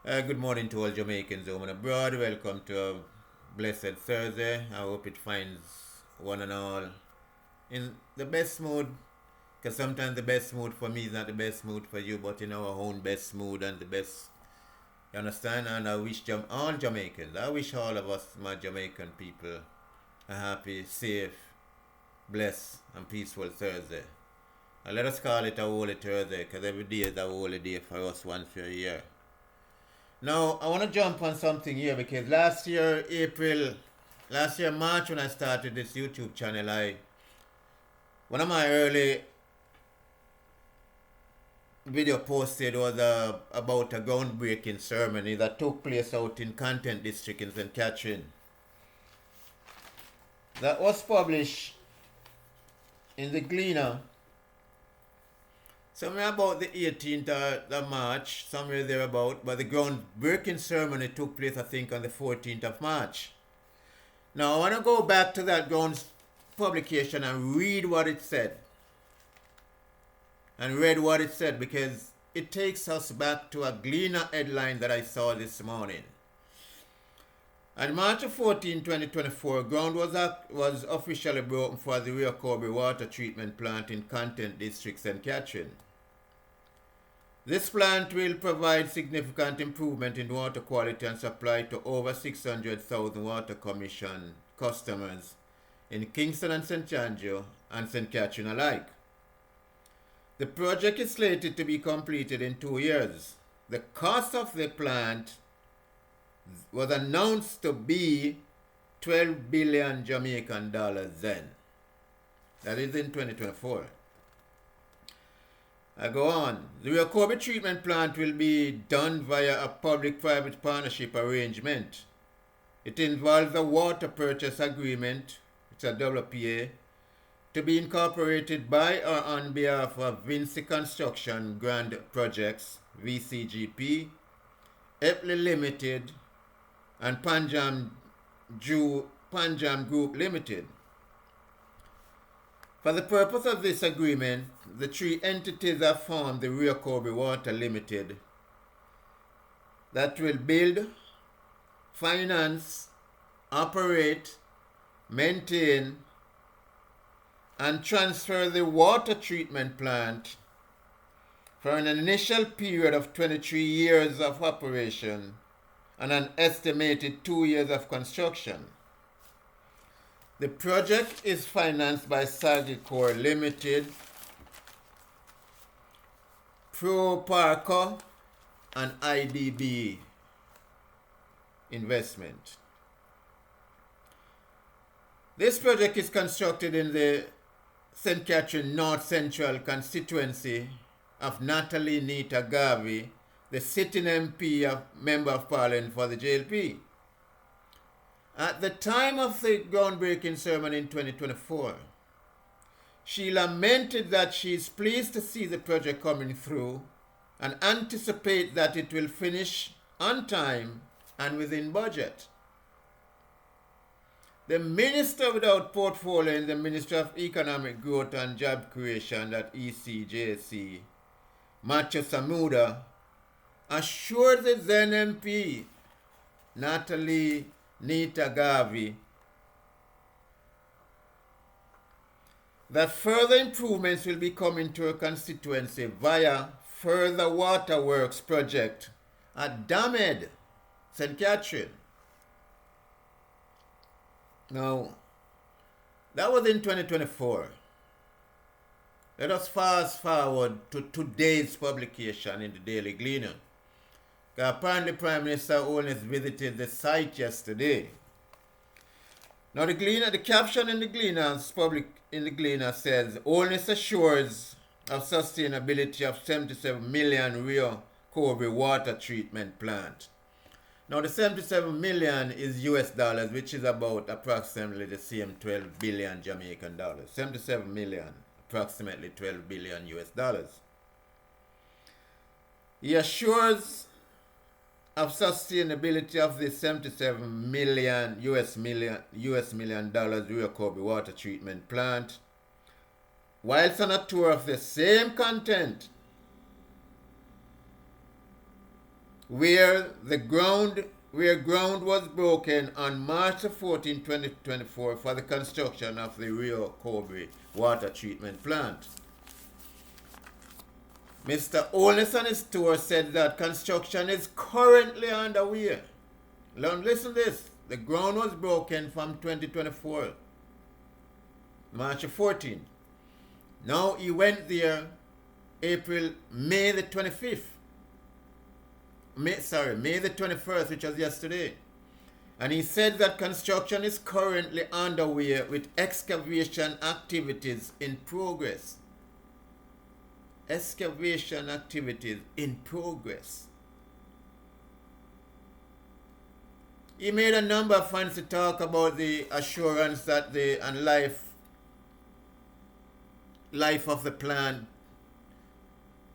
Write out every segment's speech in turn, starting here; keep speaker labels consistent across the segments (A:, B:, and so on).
A: Good morning to all Jamaicans home and abroad. Welcome to a blessed Thursday. I hope it finds one and all in the best mood. Because sometimes the best mood for me is not the best mood for you, but in our own best mood and the best. You understand? And I wish all Jamaicans, I wish all of us, my Jamaican people, a happy, safe, blessed, and peaceful Thursday. And let us call it a holy Thursday, because every day is a holy day for us once a year. Now, I want to jump on something here because last year March when I started this YouTube channel, one of my early video posted was about a groundbreaking ceremony that took place out in Content District in St. Catherine. That was published in the Gleaner somewhere about the 18th of March, somewhere thereabout, but the groundbreaking ceremony took place, I think, on the 14th of March. Now, I want to go back to that ground publication and read what it said. And read what it said because it takes us back to a Gleaner headline that I saw this morning. On March 14, 2024, ground was officially broken for the COBRE water treatment plant in Content District, St. Catherine. This plant will provide significant improvement in water quality and supply to over 600,000 Water Commission customers in Kingston and St. Andrew and St. Catherine alike. The project is slated to be completed in 2 years. The cost of the plant was announced to be 12 billion Jamaican dollars then. That is in 2024. I go on. The COBRE treatment plant will be done via a public-private partnership arrangement. It involves a water purchase agreement, it's a WPA, to be incorporated by or on behalf of Vinci Construction Grand Projects, VCGP, Epley Limited, and Panjam Group Limited. For the purpose of this agreement, the three entities have formed the COBRE Water Limited that will build, finance, operate, maintain, and transfer the water treatment plant for an initial period of 23 years of operation and an estimated 2 years of construction. The project is financed by Sagicor Limited, Pro-Parco, and IDB Investment. This project is constructed in the St. Catherine North Central constituency of Natalie Nita Garvey, the sitting MP Member of Parliament for the JLP. At the time of the groundbreaking ceremony in 2024, she lamented that she is pleased to see the project coming through and anticipate that it will finish on time and within budget. The Minister without portfolio in the Ministry of Economic Growth and Job Creation, that ECJC, Matthew Samuda, assured the then MP, Natalie Nita Garvey, that further improvements will be coming to her constituency via further waterworks project at Damed, St. Catherine. Now, that was in 2024. Let us fast forward to today's publication in the Daily Gleaner. Apparently, Prime Minister Owens visited the site yesterday. Now, the caption in the Gleaner says, Owens assures of sustainability of 77 million Rio COBRE water treatment plant. Now, the 77 million is US dollars, which is about approximately the same 12 billion Jamaican dollars. 77 million, approximately 12 billion US dollars. He assures of sustainability of the 77 million US million dollars Rio COBRE water treatment plant, whilst on a tour of the same content where ground was broken on March 14, 2024 for the construction of the Rio COBRE water treatment plant. Mr. Oles and his tour said that construction is currently underway. Listen to this. The ground was broken from 2024, March 14. Now he went there May the 25th. May the 21st, which was yesterday. And he said that construction is currently underway with excavation activities in progress. Excavation activities in progress. He made a number of fancy talk about the assurance that life of the plant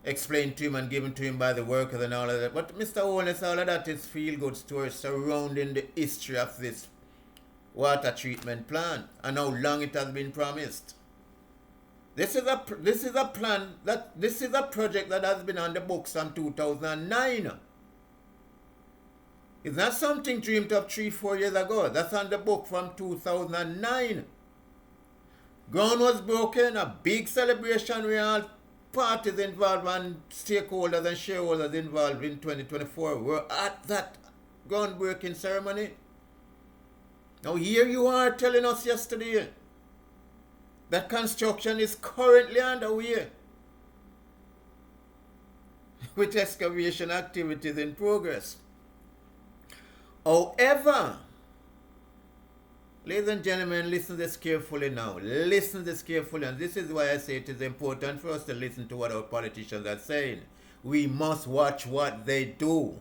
A: explained to him and given to him by the workers and all of that. But Mr. Owens, all of that is feel-good stories surrounding the history of this water treatment plant and how long it has been promised. This is a project that has been on the books from 2009. It's not something dreamed up 3-4 years ago. That's on the book from 2009. Ground was broken, a big celebration where all parties involved and stakeholders and shareholders involved in 2024 were at that groundbreaking ceremony. Now here you are telling us yesterday that construction is currently underway with excavation activities in progress. However, ladies and gentlemen, listen to this carefully now. Listen to this carefully, and this is why I say it is important for us to listen to what our politicians are saying. We must watch what they do.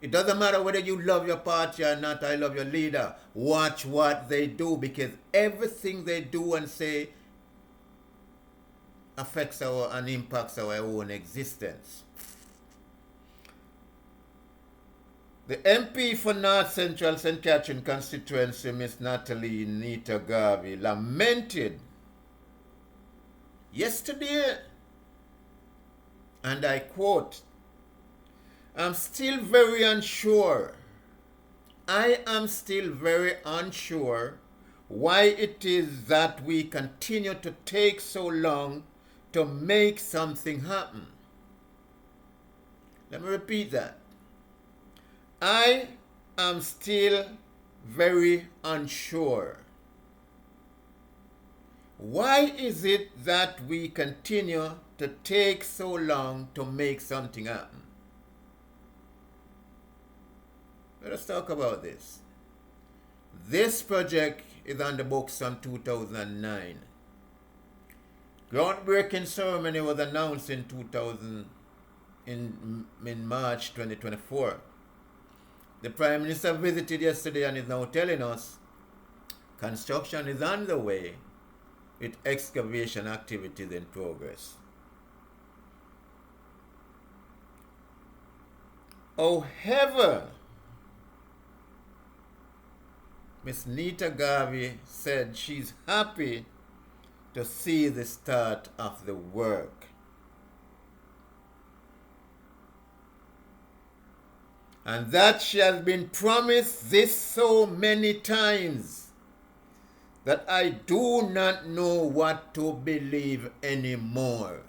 A: It doesn't matter whether you love your party or not, I love your leader. Watch what they do, because everything they do and say affects and impacts our own existence. The MP for North Central St. Catherine constituency, Ms. Natalie Nita Garvey, lamented yesterday, and I quote, I'm still very unsure. I am still very unsure why it is that we continue to take so long to make something happen. Let me repeat that. I am still very unsure. Why is it that we continue to take so long to make something happen? Let us talk about this. This project is on the books from 2009. Groundbreaking ceremony was announced in March 2024. The Prime Minister visited yesterday and is now telling us construction is underway with excavation activities in progress. However, Ms. Nita Garvey said she's happy to see the start of the work. And that she has been promised this so many times that I do not know what to believe anymore.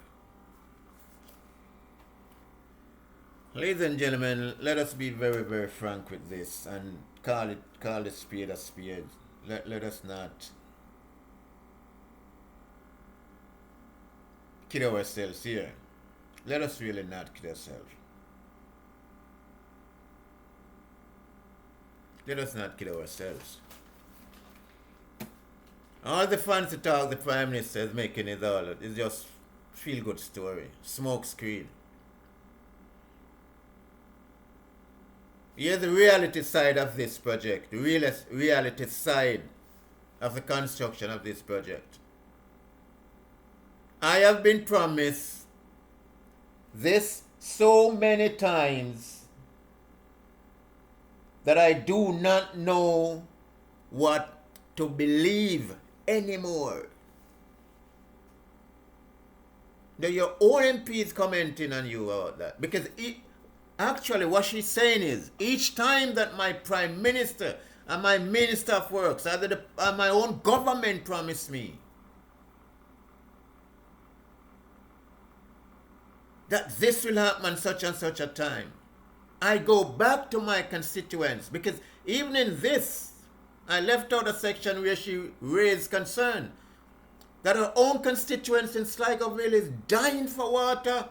A: Ladies and gentlemen, let us be very, very frank with this and call it spade a spade. Let us not kid ourselves here. Let us really not kid ourselves. Let us not kid ourselves. All the fancy talk the Prime Minister is making is just feel-good story, smoke screen. Here's the reality side of this project, the reality side of the construction of this project. I have been promised this so many times that I do not know what to believe anymore. Now your own MP is commenting on you about that, because Actually, what she's saying is, each time that my prime minister and my minister of works, and my own government promise me that this will happen on such and such a time, I go back to my constituents, because even in this, I left out a section where she raised concern that her own constituents in Sligoville is dying for water.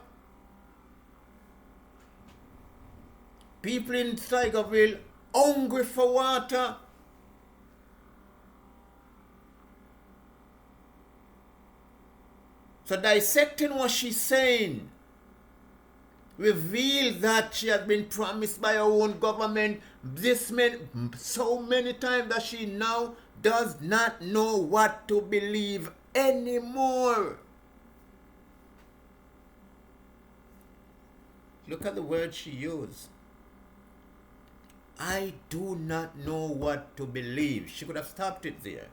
A: People in Sligoville hungry for water. So dissecting what she's saying reveals that she has been promised by her own government so many times that she now does not know what to believe anymore. Look at the word she used. I do not know what to believe. She could have stopped it there.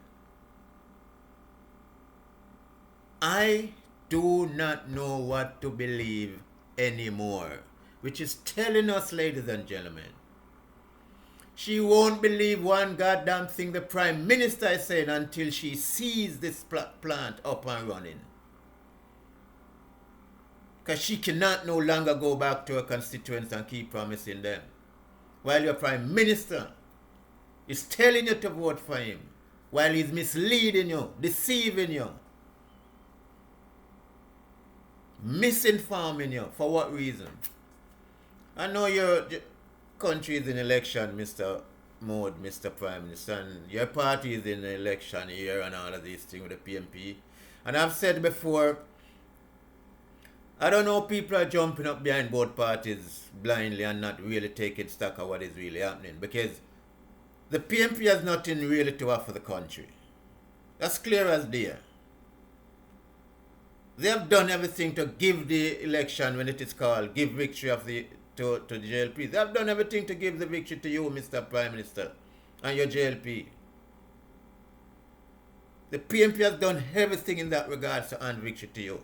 A: I do not know what to believe anymore. Which is telling us, ladies and gentlemen, she won't believe one goddamn thing the Prime Minister is saying until she sees this plant up and running. Because she cannot no longer go back to her constituents and keep promising them, while your Prime Minister is telling you to vote for him, while he's misleading you, deceiving you, misinforming you. For what reason? I know your country is in election, Mr. Mode, Mr. Prime Minister, and your party is in election here and all of these things with the PMP. And I've said before, I don't know, people are jumping up behind both parties blindly and not really taking stock of what is really happening, because the PMP has nothing really to offer the country. That's clear as day. They have done everything to give the election, when it is called, give victory of to the JLP. They have done everything to give the victory to you, Mr. Prime Minister, and your JLP. The PMP has done everything in that regard to hand victory to you.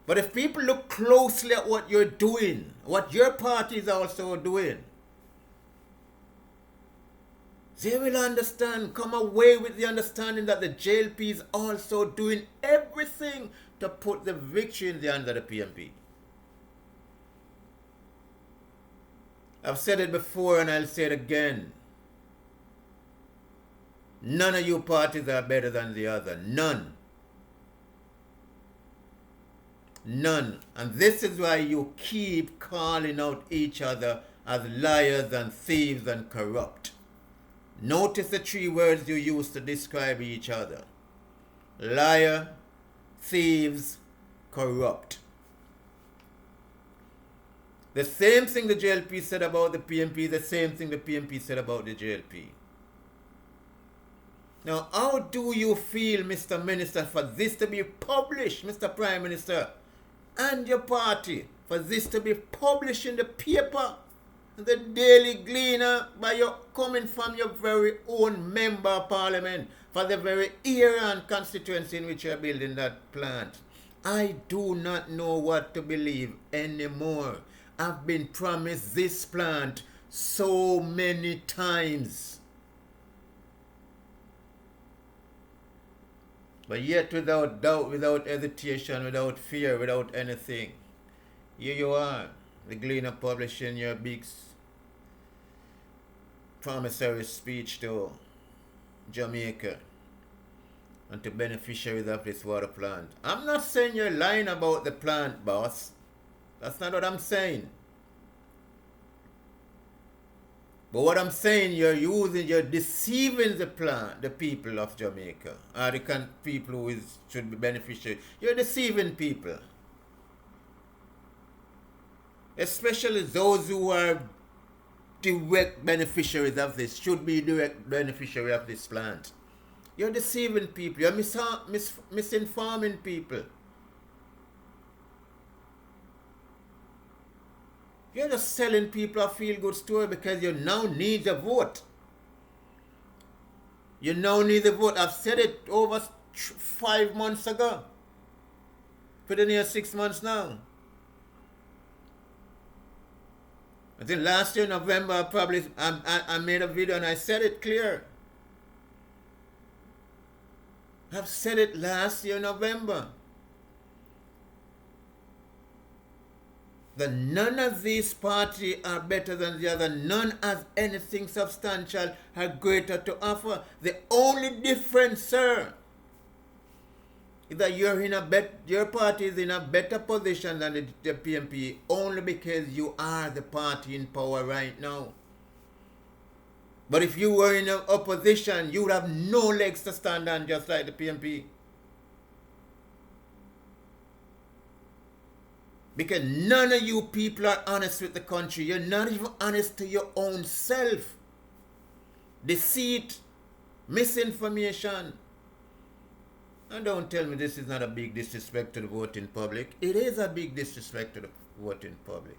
A: But if people look closely at what you're doing, what your party is also doing, they will understand, come away with the understanding that the JLP is also doing everything to put the victory in the hands of the PMP. I've said it before and I'll say it again. None of you parties are better than the other. None. None. And this is why you keep calling out each other as liars and thieves and corrupt. Notice the three words you use to describe each other. Liar, thieves, corrupt. The same thing the JLP said about the PMP, the same thing the PMP said about the JLP. Now, how do you feel, Mr. Minister, for this to be published, Mr. Prime Minister, and your party, for this to be published in the paper, the Daily Gleaner, by your coming from your very own member of parliament, for the very area and constituency in which you're building that plant? I do not know what to believe anymore. I've been promised this plant so many times. But yet, without doubt, without hesitation, without fear, without anything, here you are, the Gleaner, publishing your big promissory speech to Jamaica and to beneficiaries of this water plant. I'm not saying you're lying about the plant, boss. That's not what I'm saying. But what I'm saying, you're deceiving the people of Jamaica, or the people who should be beneficiaries. You're deceiving people. Especially those who are direct beneficiaries of this, should be direct beneficiary of this plant. You're deceiving people. You're misinforming people. You're just selling people a feel-good story because you now need a vote. You now need a vote. I've said it over 5 months ago. For the near 6 months now. I think last year, November, I made a video and I said it clear. I've said it last year, November. That none of these parties are better than the other. None has anything substantial or greater to offer. The only difference, sir, is that your party is in a better position than the PNP only because you are the party in power right now. But if you were in an opposition, you would have no legs to stand on, just like the PNP. Because none of you people are honest with the country. You're not even honest to your own self. Deceit, misinformation. And don't tell me this is not a big disrespect to the voting public. It is a big disrespect to the voting public.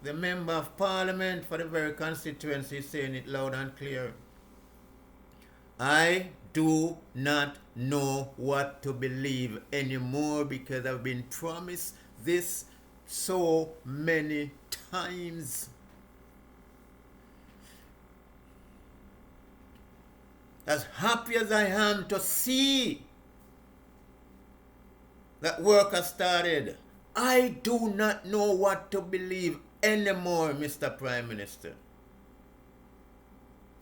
A: The member of parliament for the very constituency is saying it loud and clear. I do not know what to believe anymore because I've been promised this so many times. As happy as I am to see that work has started, I do not know what to believe anymore, Mr. Prime Minister.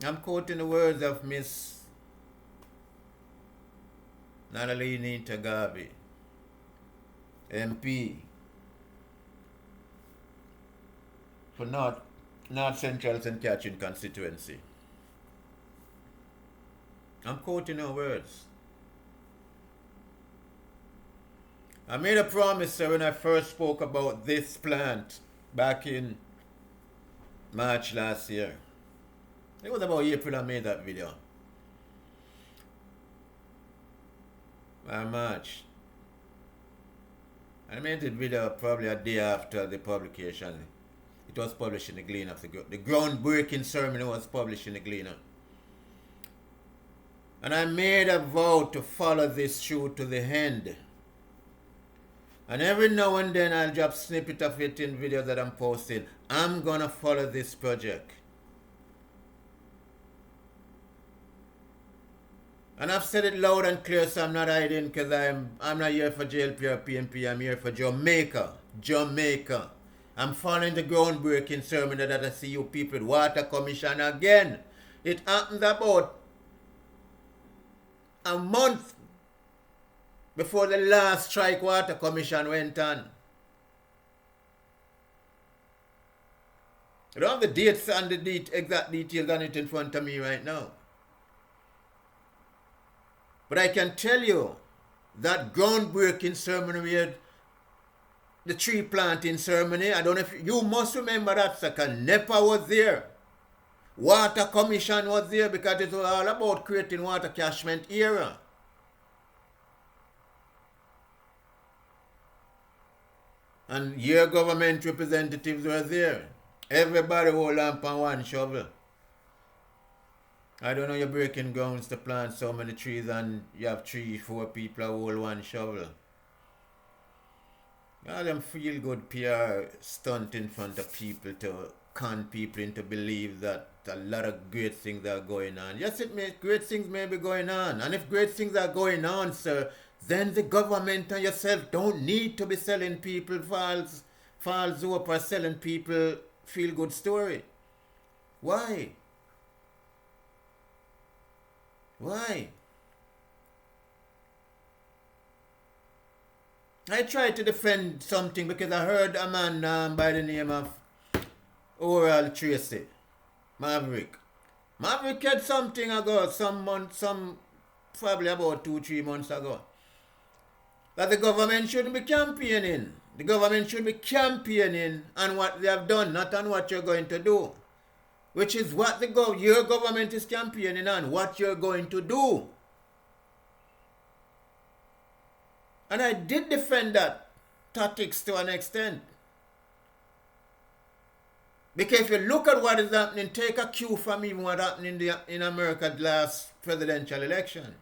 A: I'm quoting the words of Miss Natalie Tagabi, MP for North Central St. Catherine constituency. I'm quoting her words. I made a promise, sir, when I first spoke about this plant back in March last year. It was about April I made that video. March. I made the video probably a day after the publication. It was published in the Gleaner. The groundbreaking ceremony was published in the Gleaner. And I made a vow to follow this through to the end. And every now and then I'll drop snippet of it in videos that I'm posting. I'm gonna follow this project. And I've said it loud and clear, so I'm not hiding, because I'm not here for JLP or PNP. I'm here for Jamaica. Jamaica. I'm following the groundbreaking ceremony that I see you people with Water Commission again. It happened about a month before the last strike Water Commission went on. I don't have the dates and the exact details on it in front of me right now. But I can tell you that groundbreaking ceremony, we had the tree planting ceremony. I don't know if you must remember that, second. NEPA was there. Water Commission was there because it was all about creating water catchment area. And your government representatives were there. Everybody hold on for one shovel. I don't know, you're breaking grounds to plant so many trees and you have 3-4 people who hold one shovel. All them feel good PR stunt in front of people to con people into believe that a lot of great things are going on. Yes, great things may be going on. And if great things are going on, sir, then the government and yourself don't need to be selling people false hope or selling people feel good story. Why? Why? I tried to defend something because I heard a man by the name of Oral Tracy, Maverick. Maverick had something ago, probably about 2-3 months ago, that the government shouldn't be campaigning. The government should be campaigning on what they have done, not on what you're going to do. Which is what your government is campaigning on, what you're going to do. And I did defend that tactics to an extent. Because if you look at what is happening, take a cue from even what happened in America last presidential election.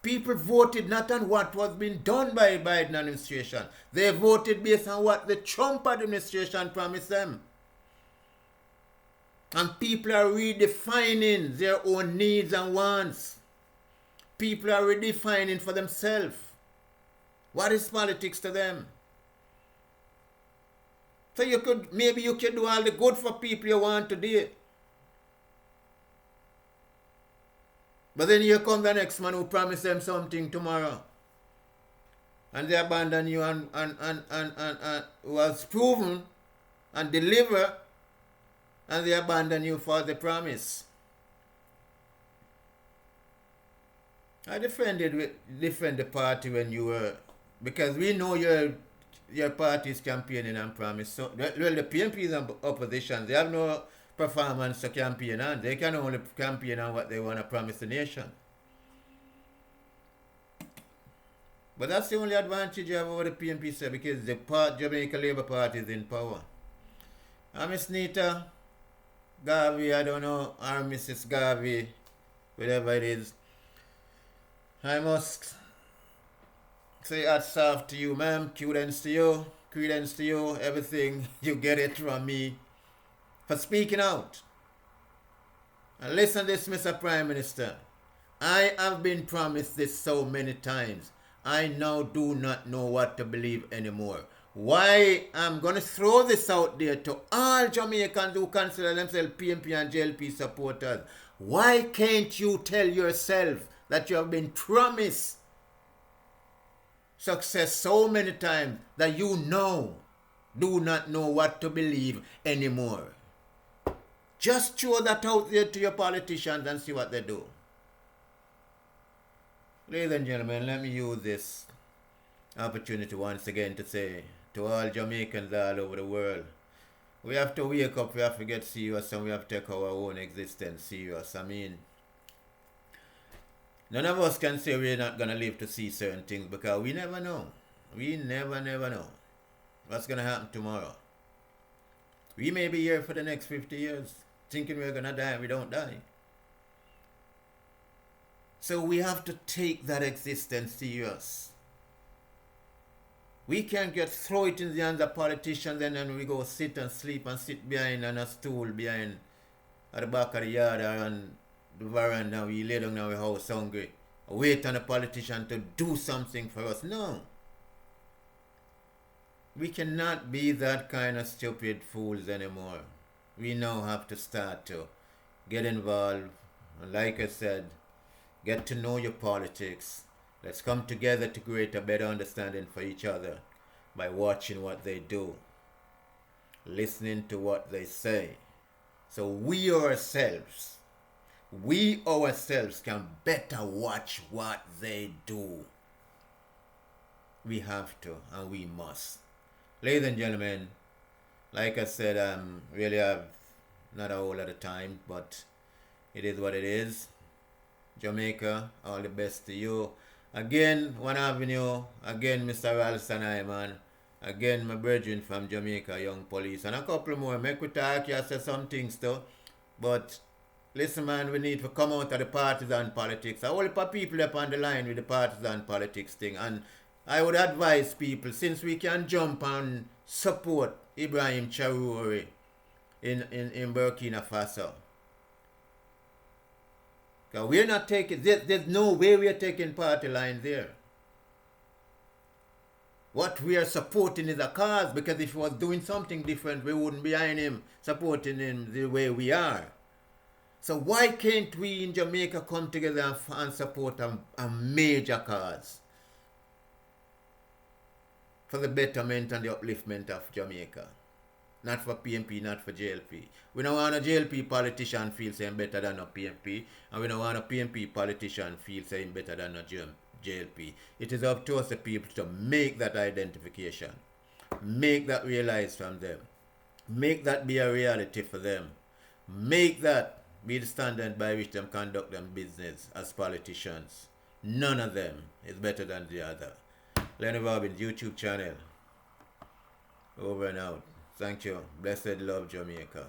A: People voted not on what was being done by Biden administration. They voted based on what the Trump administration promised them. And people are redefining their own needs and wants. People are redefining for themselves. What is politics to them? So maybe you could do all the good for people you want to do. But then here comes the next man who promised them something tomorrow. And they abandon you and was proven and deliver, and they abandon you for the promise. I defend the party when you were, because we know your party is campaigning and promise. So, well, the PNP is in opposition. They have no performance to campaign on. They can only campaign on what they want to promise the nation. But that's the only advantage you have over the PNP, sir, because the Jamaica Labour Party is in power. And Miss Nita Garvey, I don't know, or Mrs. Garvey, whatever it is, I must say hats off to you, ma'am. Credence to you, everything you get it from me for speaking out. And listen to this, Mr. Prime Minister. I have been promised this so many times. I now do not know what to believe anymore. Why I'm going to throw this out there to all Jamaicans who consider themselves PNP and JLP supporters. Why can't you tell yourself that you have been promised success so many times that you now do not know what to believe anymore? Just throw that out there to your politicians and see what they do. Ladies and gentlemen, let me use this opportunity once again to say to all Jamaicans all over the world, we have to wake up, we have to get serious, and we have to take our own existence serious. I mean, none of us can say we're not going to live to see certain things, because we never know. We never know what's going to happen tomorrow. We may be here for the next 50 years thinking we're going to die and we don't die. So we have to take that existence serious. We can't throw it in the hands of politicians and then we go sit and sleep and sit behind on a stool behind at the back of the yard or on the veranda. We lay down in our house hungry, wait on a politician to do something for us. No. We cannot be that kind of stupid fools anymore. We now have to start to get involved. And like I said, get to know your politics. Let's come together to create a better understanding for each other by watching what they do, listening to what they say. So we ourselves can better watch what they do. We have to and we must. Ladies and gentlemen, like I said, really have not a whole lot of time, but it is what it is. Jamaica, all the best to you. Again, One Avenue. Again, Mr. Ralston Hyman. Again, my brethren from Jamaica, Young Police. And a couple more. Make we talk, you say some things too. But listen, man, we need to come out of the partisan politics. A whole heap of people up on the line with the partisan politics thing. And I would advise people, since we can jump and support Ibrahim Traoré in Burkina Faso. Because we're not taking, there's no way we're taking party line there. What we are supporting is a cause, because if he was doing something different, we wouldn't be behind him, supporting him the way we are. So why can't we in Jamaica come together and support a major cause for the betterment and the upliftment of Jamaica? Not for PNP, not for JLP. We don't want a JLP politician feel saying better than a PNP, and we don't want a PNP politician feel saying better than a JLP. It is up to us, the people, to make that identification, make that realized from them, make that be a reality for them, make that be the standard by which them conduct them business as politicians. None of them is better than the other. Lenny Robbins YouTube channel. Over and out. Thank you. Blessed love, Jamaica.